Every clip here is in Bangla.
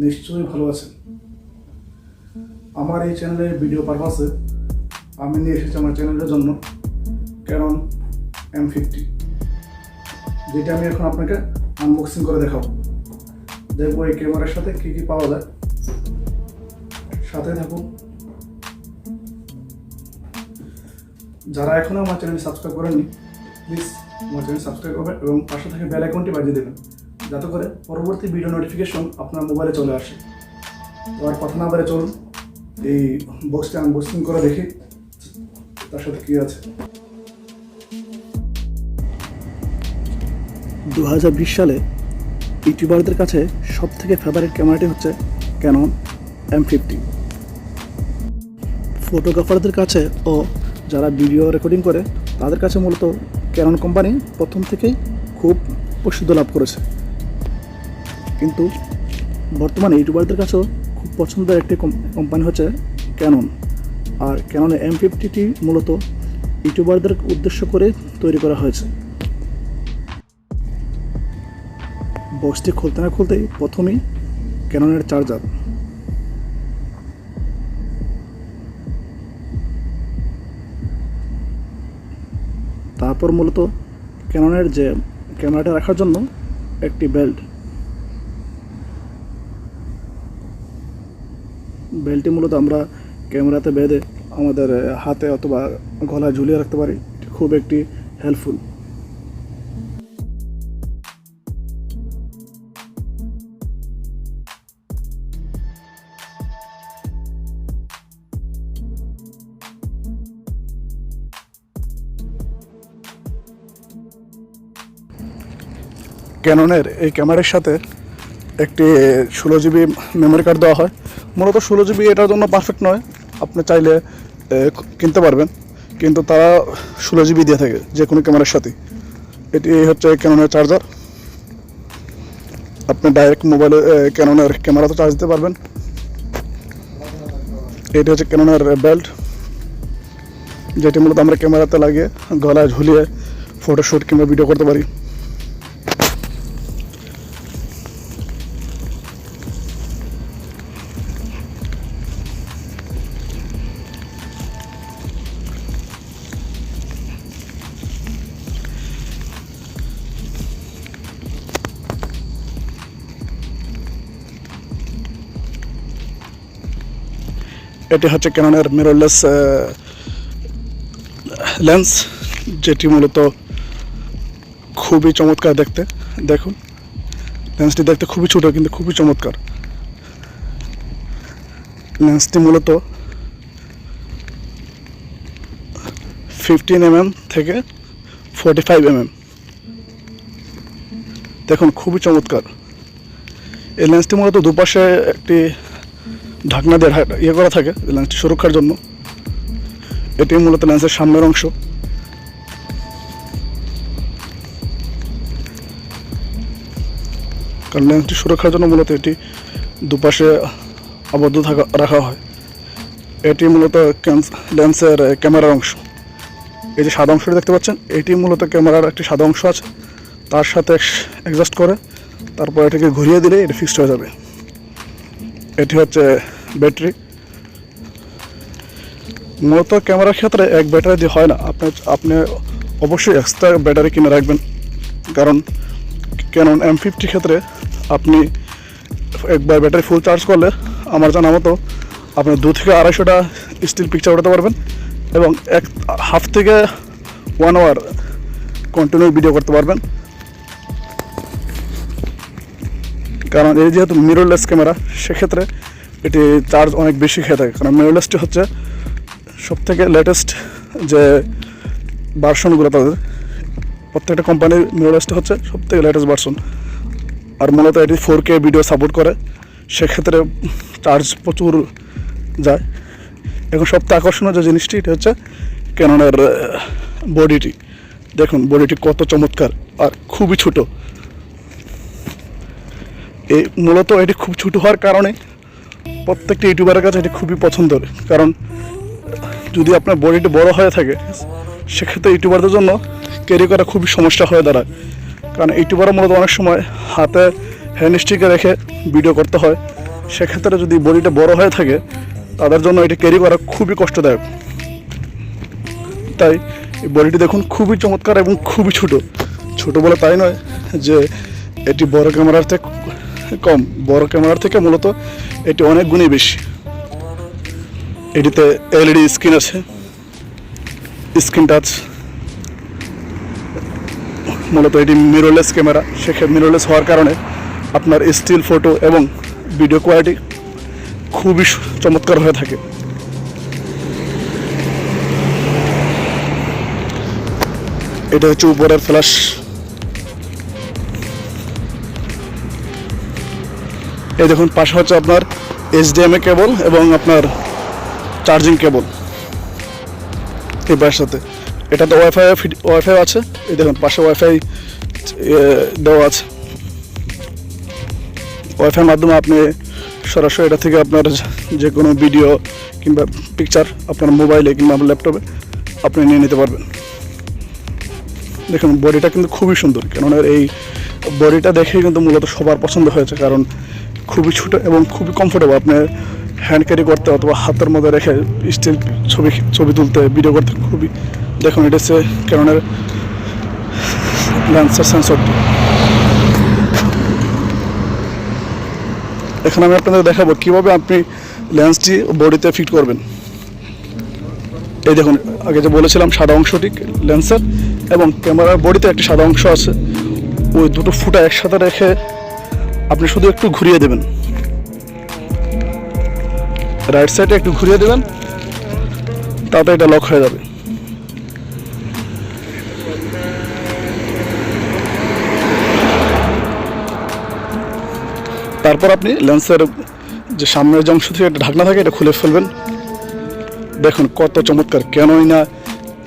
নিশ্চয়ই ভালো আছেন। আমার এই চ্যানেলের ভিডিও পারপাসে আমি নিয়ে এসেছি আমার চ্যানেলের জন্য ক্যানন M50, যেটা আমি এখন আপনাকে আনবক্সিং করে দেখাবো। দেখবো এই ক্যামেরার সাথে কী কী পাওয়া যায়, সাথে থাকুন। যারা এখনও আমার চ্যানেল সাবস্ক্রাইব করেননি, প্লিজ আমার চ্যানেল সাবস্ক্রাইব করবেন এবং পাশে থেকে বেল আইকনটি বাজিয়ে দেবেন, যাতে করে পরবর্তী ভিডিও নোটিফিকেশন আপনার মোবাইলে চলে আসে। তো আর কথা না বলে চলুন এই বক্সটি আনবক্সিং করে দেখি তার সাথে কী আছে। 2020 সালে ইউটিউবারদের কাছে সব থেকে ফেভারিট ক্যামেরাটি হচ্ছে ক্যানন M50। ফটোগ্রাফারদের কাছে ও যারা ভিডিও রেকর্ডিং করে তাদের কাছে মূলত ক্যানন কোম্পানি প্রথম থেকেই খুব প্রসিদ্ধ লাভ করেছে, কিন্তু বর্তমানে ইউটিউবারদের কাছেও খুব পছন্দের একটি কোম্পানি হচ্ছে ক্যানন। আর ক্যানন M50টি মূলত ইউটিউবারদের উদ্দেশ্য করে তৈরি করা হয়েছে। বক্সটি খুলতে না খুলতেই প্রথমেই ক্যাননের চার্জার, তারপর মূলত ক্যাননের যে ক্যামেরাটা রাখার জন্য একটি বেল্টটি মূলত আমরা ক্যামেরাতে বেঁধে আমাদের হাতে অথবা গলায় ঝুলিয়ে রাখতে পারি। খুব একটি হেল্পফুল। ক্যাননের এই ক্যামেরার সাথে একটি 16 GB মেমোরি কার্ড দেওয়া হয়। মূলত 16 GB এটার জন্য পারফেক্ট নয়, আপনি চাইলে কিনতে পারবেন, কিন্তু তারা 16 GB দিয়ে থাকে যে কোনো ক্যামেরার সাথে। এটি হচ্ছে ক্যাননের চার্জার, আপনি ডাইরেক্ট মোবাইলে ক্যাননের ক্যামেরাতে চার্জ দিতে পারবেন। এটি হচ্ছে ক্যাননের বেল্ট, যেটি মূলত আমরা ক্যামেরাতে লাগিয়ে গলায় ঝুলিয়ে ফটোশ্যুট কিংবা ভিডিও করতে পারি। এটি হচ্ছে ক্যাননের মিররলেস লেন্স, যেটি মূলত খুবই চমৎকার দেখতে। দেখুন, লেন্সটি দেখতে খুবই ছোট কিন্তু খুবই চমৎকার। লেন্সটি মূলত 15 mm থেকে 45 mm। দেখুন, খুবই চমৎকার। এই লেন্সটি মূলত দুপাশে একটি ঢাকনা দিয়ে ইয়ে করা থাকে লেন্সটি সুরক্ষার জন্য। এটি মূলত লেন্সের সামনের অংশ। কারণ লেন্সটি সুরক্ষার জন্য মূলত এটি দুপাশে আবদ্ধ রাখা হয়। এটি মূলত লেন্সের ক্যামেরার অংশ। এই যে সাদা অংশটি দেখতে পাচ্ছেন, এটি মূলত ক্যামেরার একটি সাদা অংশ আছে, তার সাথে অ্যাডজাস্ট করে তারপর এটাকে ঘুরিয়ে দিলে এটি ফিক্সড হয়ে যাবে। এটি হচ্ছে ব্যাটারি। মূলত ক্যামেরার ক্ষেত্রে এক ব্যাটারি দিয়ে হয় না, আপনি অবশ্যই এক্সট্রা ব্যাটারি কিনে রাখবেন। কারণ ক্যানন M50 ক্ষেত্রে আপনি একবার ব্যাটারি ফুল চার্জ করলে আমার জানা মতো আপনি 2 থেকে 250টা স্টিল পিকচার উঠাতে পারবেন এবং হাফ থেকে 1 আওয়ার কন্টিনিউ ভিডিও করতে পারবেন। কারণ এই যেহেতু মিররলেস ক্যামেরা, সেক্ষেত্রে এটি চার্জ অনেক বেশি খেয়ে থাকে। কারণ মিররলেসটি হচ্ছে সবথেকে লেটেস্ট যে ভার্সনগুলো, তাদের প্রত্যেকটা কোম্পানির মিররলেসটি হচ্ছে সবথেকে লেটেস্ট ভার্সন। আর মূলত এটি 4K ভিডিও সাপোর্ট করে, সেক্ষেত্রে চার্জ প্রচুর যায়। এখন সবথেকে আকর্ষণীয় যে জিনিসটি, এটা হচ্ছে ক্যাননের বডিটি। দেখুন, বডিটি কত চমৎকার আর খুবই ছোট। এই মূলত এটি খুব ছোটো হওয়ার কারণে প্রত্যেকটি ইউটিউবারের কাছে এটি খুবই পছন্দের। কারণ যদি আপনার বডিটি বড় হয়ে থাকে, সেক্ষেত্রে ইউটিউবারদের জন্য ক্যারি করা খুবই সমস্যা হয়ে দাঁড়ায়। কারণ ইউটিউবাররা মূলত অনেক সময় হাতে হ্যান্ডস্টিকে রেখে ভিডিও করতে হয়, সেক্ষেত্রে যদি বডিটা বড় হয়ে থাকে তাদের জন্য এটি ক্যারি করা খুবই কষ্টদায়ক। তাই এই বডিটি দেখুন খুবই চমৎকার এবং খুবই ছোট বলে তাই নয় যে এটি বড় ক্যামেরার থেকে কম, বড় ক্যামেরার থেকে মূলত এটি অনেক গুণই বেশি। এটিতে এলইডি স্ক্রিন আছে, স্ক্রিন টাচ, মূলত এটি মিররলেস ক্যামেরা। সেক্ষেত্রে মিররলেস হওয়ার কারণে আপনার স্টিল ফটো এবং ভিডিও কোয়ালিটি খুবই চমৎকার হয়ে থাকে। এটা হচ্ছে উপরের ফ্ল্যাশ। এই দেখুন পাশে হচ্ছে আপনার HDMI কেবল এবং আপনার চার্জিং কেবল এই পাশের সাথে। এটাতে ওয়াইফাই আছে। এই দেখুন পাশে ওয়াইফাই দেওয়া আছে। ওয়াইফাইয়ের মাধ্যমে আপনি সরাসরি এটা থেকে আপনার যে কোনো ভিডিও কিংবা পিকচার আপনার মোবাইলে কিংবা ল্যাপটপে আপনি নিয়ে নিতে পারবেন। দেখুন বডিটা কিন্তু খুবই সুন্দর, কেননা এই বডিটা দেখেই কিন্তু মূলত সবার পছন্দ হয়েছে, কারণ খুবই ছোটো এবং খুবই কমফোর্টেবল। আপনি হ্যান্ড ক্যারি করতে অথবা হাতের মধ্যে রেখে স্টিল ছবি তুলতে, ভিডিও করতে খুবই। দেখুন এটা হচ্ছে ক্যাননের লেন্সের সেন্সরটি। এখন আমি আপনাদের দেখাবো কীভাবে আপনি লেন্সটি বডিতে ফিট করবেন। এই দেখুন আগে যে বলেছিলাম সাদা অংশটি লেন্সের এবং ক্যামেরার বডিতে একটি সাদা অংশ আছে, ওই দুটো ফুটা একসাথে রেখে আপনি শুধু একটু ঘুরিয়ে দেবেন, রাইট সাইডে একটু ঘুরিয়ে দেবেন, তাতে এটা লক হয়ে যাবে। তারপর আপনি লেন্সের যে সামনের যে অংশ থেকে একটা ঢাকনা থাকে এটা খুলে ফেলবেন। দেখুন কত চমৎকার, কেনই না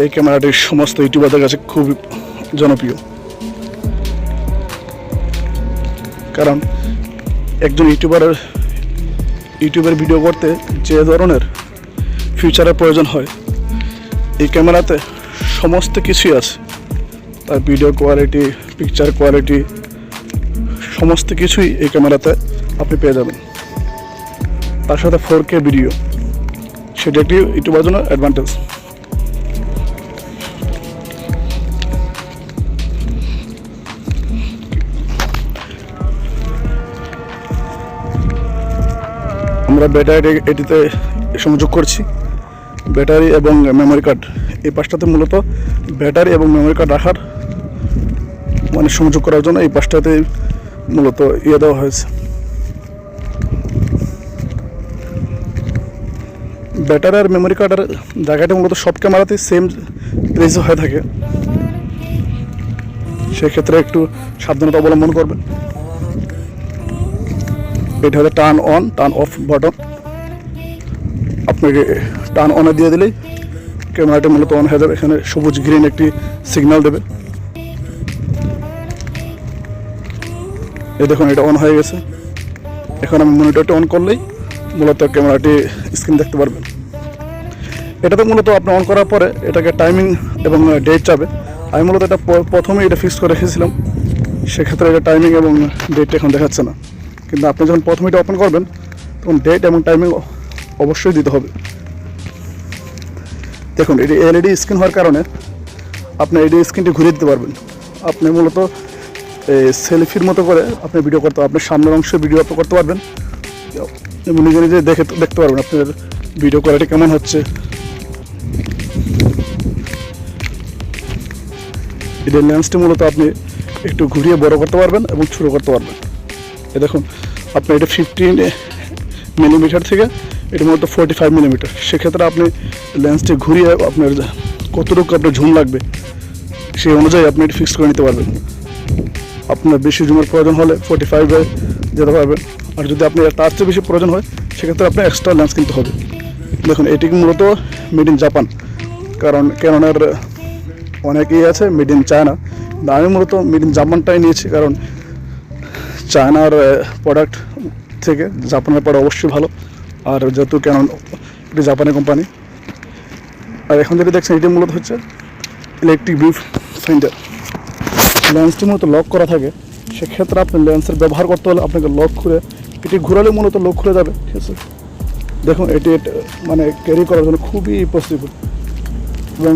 এই ক্যামেরাটি সমস্ত ইউটিউবারদের কাছে খুবই জনপ্রিয়। কারণ একজন ইউটিউবের ভিডিও করতে যে ধরনের ফিচারের প্রয়োজন হয় এই ক্যামেরাতে সমস্ত কিছুই আছে। তার ভিডিও কোয়ালিটি, পিকচার কোয়ালিটি, সমস্ত কিছুই এই ক্যামেরাতে আপনি পেয়ে যাবেন। তার সাথে 4K ভিডিও, সেটি একটি ইউটিউবের জন্য অ্যাডভান্টেজ। আমরা ব্যাটারি এটিতে সংযোগ করছি, ব্যাটারি এবং মেমোরি কার্ড। এই পাশটাতে মূলত ব্যাটারি এবং মেমোরি কার্ড রাখার সংযোগ করার জন্য এই পাশটাতে মূলত দেওয়া হয়েছে। ব্যাটারি আর মেমোরি কার্ডের জায়গাটা মূলত সব ক্যামেরাতেই সেম প্লেসে হয়ে থাকে, সেক্ষেত্রে একটু সাবধানতা অবলম্বন করবেন। এটা হলো turn on turn off button. আপনাকে টার্ন অনে দিয়ে দিলেই ক্যামেরাটা মূলত অন হয়ে যাবে। এখানে সবুজ গ্রিন একটি সিগন্যাল দেবে। এই দেখুন এটা অন হয়ে গেছে। এখন আমি মনিটরটা অন করলেই মূলত ক্যামেরাটি স্ক্রিন দেখতে পারবেন। এটাতে মূলত আপনি অন করার পরে এটাকে টাইমিং এবং ডেট যাবে। আমি মূলত এটা প্রথমেই এটা ফিক্স করে রেখেছিলাম, সেক্ষেত্রে এটা টাইমিং এবং ডেটটা এখন দেখাচ্ছে না। কিন্তু আপনি যখন প্রথমে এটা ওপেন করবেন তখন ডেট এবং টাইমিং অবশ্যই দিতে হবে। দেখুন এটি এলইডি স্ক্রিন হওয়ার কারণে আপনি এলইডি স্ক্রিনটি ঘুরিয়ে দিতে পারবেন। আপনি মূলত সেলফির মতো করে আপনি ভিডিও করতে পারবেন, সামনের অংশে ভিডিও আপলোড করতে পারবেন এবং নিজে নিজে দেখতে পারবেন আপনার ভিডিও কোয়ালিটি কেমন হচ্ছে। এটার লেন্সটি মূলত আপনি একটু ঘুরিয়ে বড় করতে পারবেন এবং ছোটো করতে পারবেন। এ দেখুন আপনি এটা 15 মিলিমিটার থেকে এটা মূলত 45 মিলিমিটার। সেক্ষেত্রে আপনি লেন্সটি ঘুরিয়ে আপনার কতটুকু আপনার ঝুম লাগবে সেই অনুযায়ী আপনি এটি ফিক্স করে নিতে পারবেন। আপনার বেশি জুমের প্রয়োজন হলে 45-এ যেতে পারবেন, আর যদি আপনি তার চেয়ে বেশি প্রয়োজন হয় সেক্ষেত্রে আপনার এক্সট্রা লেন্স কিনতে হবে। দেখুন এটি মূলত মেড ইন জাপান, কারণ ক্যাননের অনেকেই আছে মেড ইন চায়না, আমি মূলত মেড ইন জাপানটাই নিয়েছি, কারণ চায়নার প্রোডাক্ট থেকে জাপানের প্রোডাক্ট অবশ্যই ভালো। আর যেহেতু ক্যানন এটি জাপানি কোম্পানি। আর এখন যেটি দেখছেন এটি মূলত হচ্ছে ইলেকট্রিক ভিউ ফাইন্ডার। লেন্সটি মূলত লক করা থাকে, সেক্ষেত্রে আপনি লেন্সের ব্যবহার করতে হলে আপনাকে লক খুলে এটি ঘোরালে মূলত লোক খুলে যাবে, ঠিক আছে। দেখুন এটি মানে ক্যারি করার জন্য খুবই পসিবল, এবং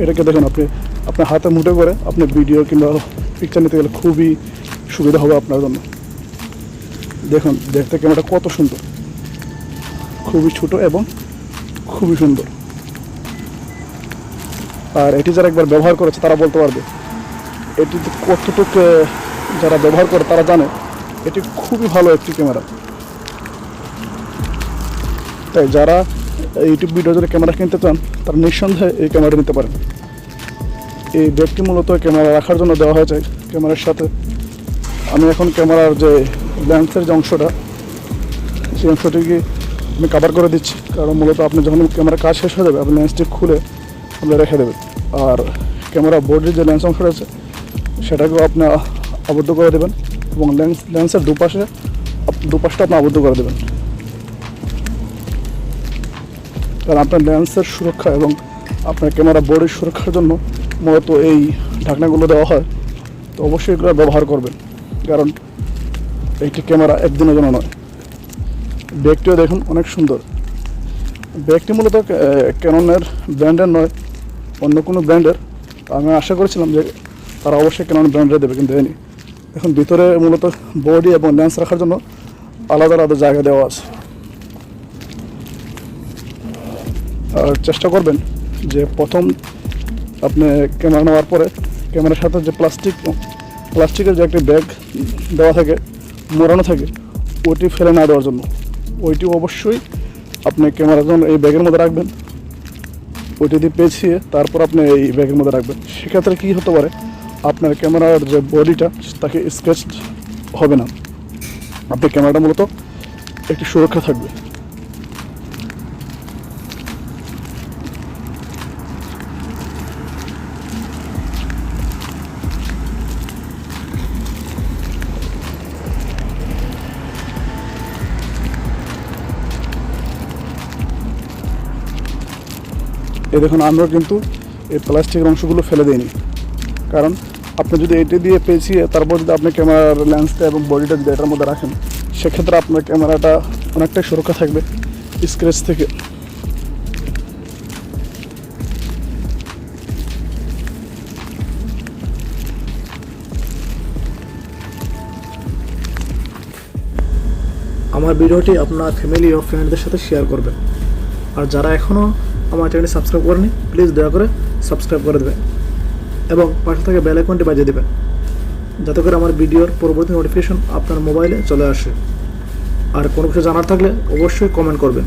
এটাকে দেখুন আপনি আপনার হাতে মুঠে করে আপনি ভিডিও কিংবা পিকচার নিতে গেলে খুবই সুবিধা হবে আপনার জন্য। দেখুন দেখতে ক্যামেরাটা কত সুন্দর, খুবই ছোট এবং খুবই সুন্দর। আর এটি যারা একবার ব্যবহার করেছে তারা বলতে পারবে এটি কতটুকু, যারা ব্যবহার করে তারা জানে এটি খুবই ভালো একটি ক্যামেরা। তাই যারা ইউটিউব ভিডিও যদি ক্যামেরা কিনতে চান তারা নিঃসন্দেহে এই ক্যামেরাটা নিতে পারেন। এই ব্যাগটি মূলত ক্যামেরা রাখার জন্য দেওয়া হয়েছে ক্যামেরার সাথে। আমি এখন ক্যামেরার যে লেন্সের যে অংশটা, সেই অংশটিকে আমি কভার করে দিচ্ছি, কারণ মূলত আপনি যখন ক্যামেরার কাজ শেষ হয়ে যাবে আপনি লেন্সটি খুলে আপনি রেখে দেবেন। আর ক্যামেরা বডির যে লেন্স অংশটা আছে সেটাকেও আপনি আবদ্ধ করে দেবেন, এবং লেন্সের দুপাশটা আপনি আবদ্ধ করে দেবেন। কারণ আপনার লেন্সের সুরক্ষা এবং আপনার ক্যামেরা বডির সুরক্ষার জন্য মূলত এই ঢাকনাগুলো দেওয়া হয়। তো অবশ্যই এগুলো ব্যবহার করবেন, কারণ এইটি ক্যামেরা একদিনের জন্য নয়। ব্যাগটিও দেখুন অনেক সুন্দর। ব্যাগটি মূলত ক্যাননের ব্র্যান্ডের নয়, অন্য কোনো ব্র্যান্ডের। আমি আশা করেছিলাম যে তারা অবশ্যই ক্যানন ব্র্যান্ডের দেবে, কিন্তু দেয়নি। এখন ভিতরে মূলত বডি এবং লেন্স রাখার জন্য আলাদা আলাদা জায়গা দেওয়া আছে। আর চেষ্টা করবেন যে প্রথম আপনি ক্যামেরা নেওয়ার পরে ক্যামেরার সাথে যে প্লাস্টিকের যে একটি ব্যাগ দেওয়া থাকে, মোড়ানো থাকে, ওইটি ফেলে না দেওয়ার জন্য। ওইটি অবশ্যই আপনি ক্যামেরার জন্য এই ব্যাগের মধ্যে রাখবেন, ওইটি দিয়ে পেঁচিয়ে তারপর আপনি এই ব্যাগের মধ্যে রাখবেন। সেক্ষেত্রে কী হতে পারে, আপনার ক্যামেরার যে বডিটা তাকে স্ক্র্যাচ হবে না, আপনার ক্যামেরাটা মূলত একটি সুরক্ষা থাকবে। এই দেখুন আমরা কিন্তু এই প্লাস্টিকের অংশগুলো ফেলে দিইনি, কারণ আপনি যদি এটি দিয়ে পেঁচিয়ে তারপর যদি আপনি ক্যামেরার লেন্সটা এবং বডিটা যদি এটার মধ্যে রাখেন, সেক্ষেত্রে আপনার ক্যামেরাটা অনেকটাই সুরক্ষা থাকবে স্ক্র্যাচ থেকে। আমার ভিডিওটি আপনার ফ্যামিলি ও ফ্রেন্ডদের সাথে শেয়ার করবেন। আর যারা এখনও আমার চ্যানেলটি সাবস্ক্রাইব করেনি, প্লিজ দয়া করে সাবস্ক্রাইব করে দেবেন এবং পাশে থেকে বেল আইকনটি বাজিয়ে দেবেন, যাতে করে আমার ভিডিওর পরবর্তী নোটিফিকেশন আপনার মোবাইলে চলে আসে। আর কোনো কিছু জানার থাকলে অবশ্যই কমেন্ট করবেন।